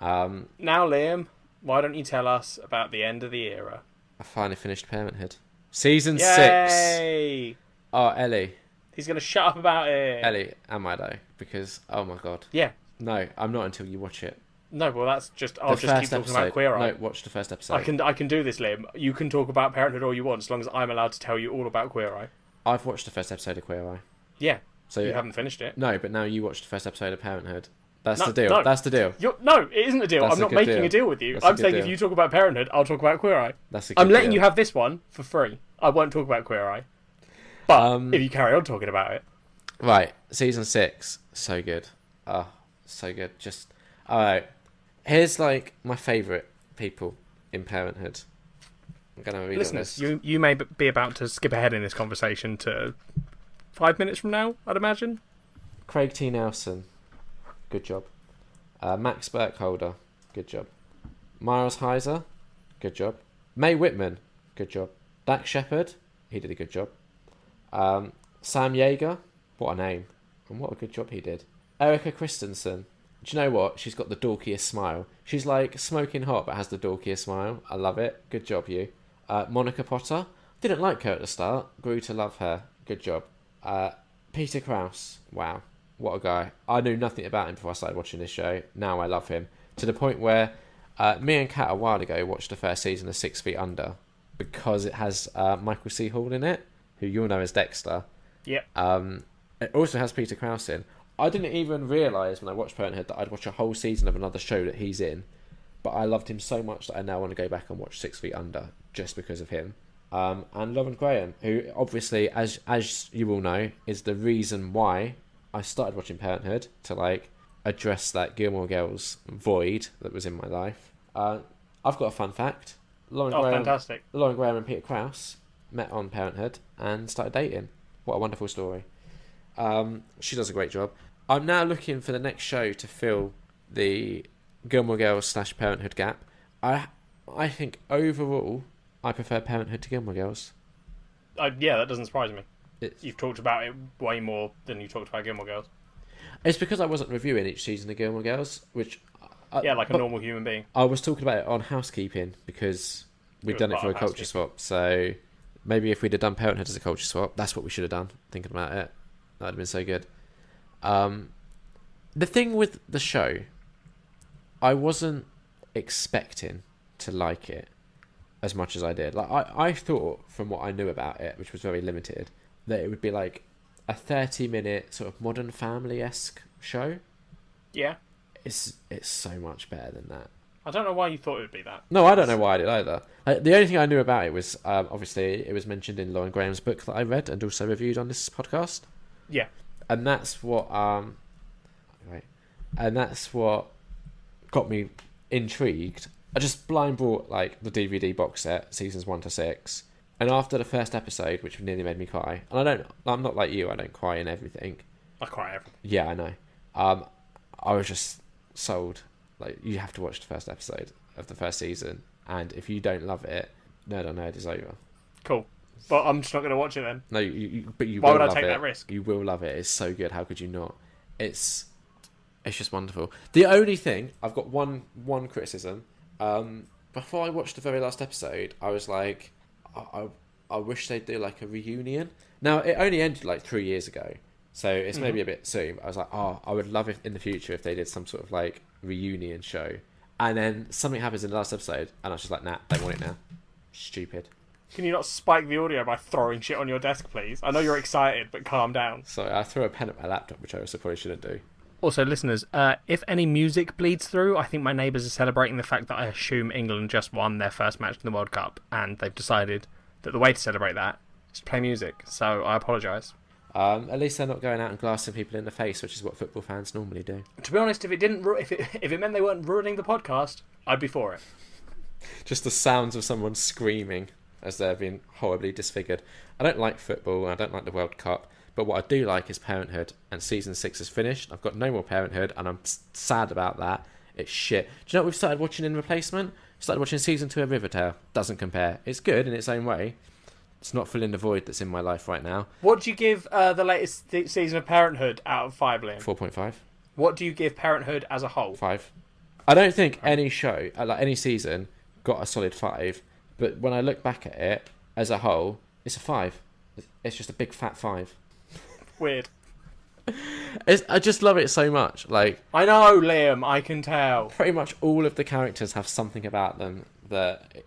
Now, Liam, why don't you tell us about the end of the era? I finally finished Parenthood. Season 6. Yay! Oh, Ellie. He's going to shut up about it. Ellie, am I though? Because, oh my god. Yeah. No, I'm not until you watch it. No, well, that's just... I'll just keep talking about Queer Eye. No, watch the first episode. I can do this, Liam. You can talk about Parenthood all you want, as long as I'm allowed to tell you all about Queer Eye. I've watched the first episode of Queer Eye. Yeah. So you haven't finished it. No, but now you watched the first episode of Parenthood. That's No, the deal. no. That's the deal. No, it isn't a deal. That's I'm a not good making deal. a deal with you. That's a I'm good saying deal. if you talk about Parenthood, I'll talk about Queer Eye. That's a good I'm letting deal. you have this one for free. I won't talk about Queer Eye. But if you carry on talking about it... Right, season 6, so good. Oh, so good. Just, alright. Here's like my favourite people in Parenthood. I'm going to read Listeners, this. you may be about to skip ahead in this conversation to 5 minutes from now, I'd imagine. Craig T. Nelson, good job. Max Burkholder, good job. Miles Heizer, good job. Mae Whitman, good job. Dax Shepard, he did a good job. Sam Jaeger, what a name. And what a good job he did. Erika Christensen, do you know what? She's got the dorkiest smile. She's like smoking hot but has the dorkiest smile. I love it. Good job, you. Monica Potter, didn't like her at the start. Grew to love her. Good job. Peter Krause, wow. What a guy. I knew nothing about him before I started watching this show. Now I love him. To the point where me and Kat a while ago watched the first season of 6 Feet Under because it has Michael C. Hall in it, who you'll know as Dexter. Yep. It also has Peter Krause in. I didn't even realise when I watched Parenthood that I'd watch a whole season of another show that he's in. But I loved him so much that I now want to go back and watch 6 Feet Under just because of him. And Lauren Graham, who obviously, as you all know, is the reason why I started watching Parenthood, to like address that Gilmore Girls void that was in my life. I've got a fun fact. Fantastic. Lauren Graham and Peter Krause met on Parenthood and started dating. What a wonderful story. She does a great job. I'm now looking for the next show to fill the Gilmore Girls / Parenthood gap. I think overall I prefer Parenthood to Gilmore Girls. Yeah, that doesn't surprise me. You've talked about it way more than you talked about Gilmore Girls. It's because I wasn't reviewing each season of Gilmore Girls, which... like a normal human being. I was talking about it on Housekeeping because we'd done it for a culture swap. So maybe if we'd have done Parenthood as a culture swap, that's what we should have done, thinking about it. That would have been so good. The thing with the show, I wasn't expecting to like it as much as I did. Like I thought, from what I knew about it, which was very limited, that it would be like a 30-minute sort of Modern Family-esque show. Yeah. It's so much better than that. I don't know why you thought it would be that. No, I don't know why I did either. The only thing I knew about it was, obviously, it was mentioned in Lauren Graham's book that I read and also reviewed on this podcast. Yeah. And that's what got me intrigued. I just blind bought like the DVD box set, seasons 1 to 6, and after the first episode, which nearly made me cry, and I'm not like you, I don't cry in everything. I cry everything. Yeah, I know. I was just sold. Like, you have to watch the first episode of the first season, and if you don't love it, Nerd on Nerd is over. Cool. But I'm just not going to watch it then. No, you Why will would I love take it. that risk? You will love it. It's so good. How could you not? It's just wonderful. The only thing, I've got one criticism. Before I watched the very last episode, I was like, I wish they'd do like a reunion. Now, it only ended like 3 years ago, so it's maybe a bit soon. But I was like, I would love it in the future if they did some sort of like reunion show. And then something happens in the last episode, and I was just like, nah, don't want it now. Stupid. Can you not spike the audio by throwing shit on your desk, please? I know you're excited, but calm down. So I threw a pen at my laptop, which I also probably shouldn't do. Also, listeners, if any music bleeds through, I think my neighbours are celebrating the fact that I assume England just won their first match in the World Cup, and they've decided that the way to celebrate that is to play music. So I apologise. At least they're not going out and glassing people in the face, which is what football fans normally do. To be honest, if it meant they weren't ruining the podcast, I'd be for it. Just the sounds of someone screaming as they're being horribly disfigured. I don't like football, and I don't like the World Cup, but what I do like is Parenthood, and season 6 is finished. I've got no more Parenthood, and I'm sad about that. It's shit. Do you know what we've started watching in replacement? Started watching season 2 of Riverdale. Doesn't compare. It's good in its own way. It's not filling the void that's in my life right now. What do you give the latest season of Parenthood out of 5, Liam? 4.5. What do you give Parenthood as a whole? 5. I don't think any show, like any season, got a solid 5. But when I look back at it as a whole, it's a 5. It's just a big fat 5. Weird. I just love it so much. Like, I know, Liam. I can tell. pretty much all of the characters have something about them that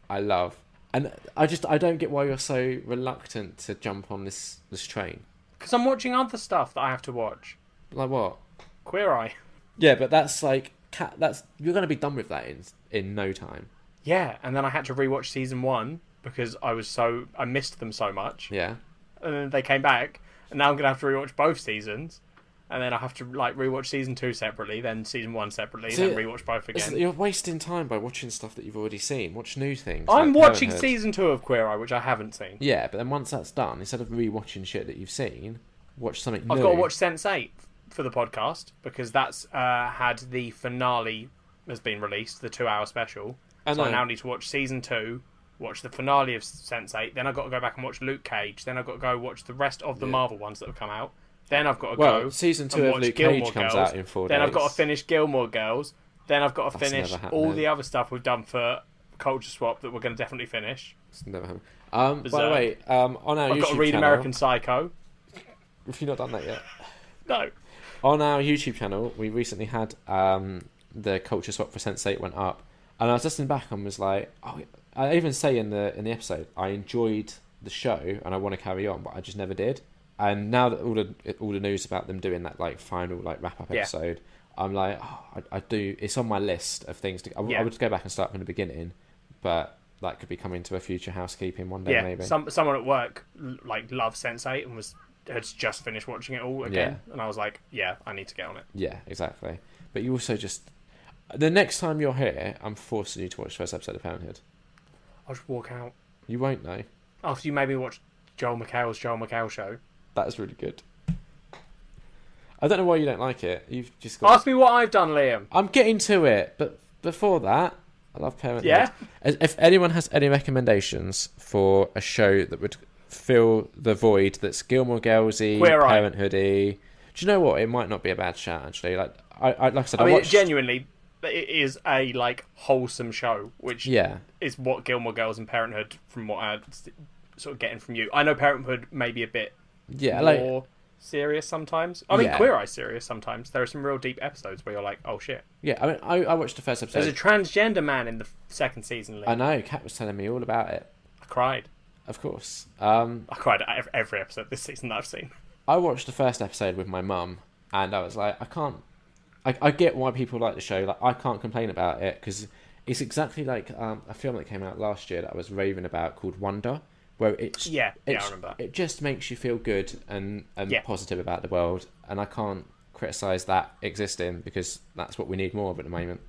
I love, and I don't get why you're so reluctant to jump on this train. Because I'm watching other stuff that I have to watch. Like what? Queer Eye. Yeah, but that's like you're going to be done with that in no time. Yeah, and then I had to rewatch season 1 because I missed them so much. Yeah. And then they came back, and now I'm gonna have to rewatch both seasons, and then I have to like rewatch season 2 separately, then season 1 separately, then rewatch both again. You're wasting time by watching stuff that you've already seen. Watch new things. I'm like watching Parenthood. season 2 of Queer Eye, which I haven't seen. Yeah, but then once that's done, instead of rewatching shit that you've seen, watch something new. I've got to watch Sense8 for the podcast because that's had the finale has been released, the 2-hour special. I now need to watch season 2, watch the finale of Sense8, then I've got to go back and watch Luke Cage, then I've got to go watch the rest of the Marvel ones that have come out, then I've got to go season 2 and of watch Luke Gilmore Cage comes Girls, out in 4 days. then I've got to finish Gilmore Girls, then I've got to finish all the other stuff we've done for Culture Swap that we're going to definitely finish. It's never happened. By the way, on our I've YouTube got to read channel, American Psycho. Have you not done that yet? No. On our YouTube channel, we recently had the Culture Swap for Sense8 went up, and I was listening back and was like, oh, I even say in the episode, I enjoyed the show and I want to carry on, but I just never did. And now that all the news about them doing that like final like wrap up episode, I'm like, oh, I do. It's on my list of things to. I would go back and start from the beginning, but that could be coming to a future housekeeping one day maybe. Someone at work like loves Sense8 and had just finished watching it all again, and I was like, yeah, I need to get on it. Yeah, exactly. But you also just the next time you're here, I'm forcing you to watch the first episode of Parenthood. I'll just walk out. You won't know. After you made me watch Joel McHale show. That's really good. I don't know why you don't like it. You've just got... Ask me what I've done, Liam. I'm getting to it, but before that, I love Parenthood. Yeah? If anyone has any recommendations for a show that would fill the void that's Gilmore Girls-y, Parenthood-y... Do you know what? It might not be a bad shout, actually. Like I said, I watched... genuinely... It is a like wholesome show, which is what Gilmore Girls and Parenthood, from what I'm sort of getting from you. I know Parenthood may be a bit more serious sometimes. I mean, Queer Eye's serious sometimes. There are some real deep episodes where you're like, oh shit. Yeah, I mean, I watched the first episode. There's a transgender man in the second season. Lee. I know. Kat was telling me all about it. I cried. Of course. I cried at every episode this season that I've seen. I watched the first episode with my mum, and I was like, I get why people like the show. Like, I can't complain about it because it's exactly like a film that came out last year that I was raving about called Wonder, where I remember. It just makes you feel good and positive about the world, and I can't criticise that existing because that's what we need more of at the moment.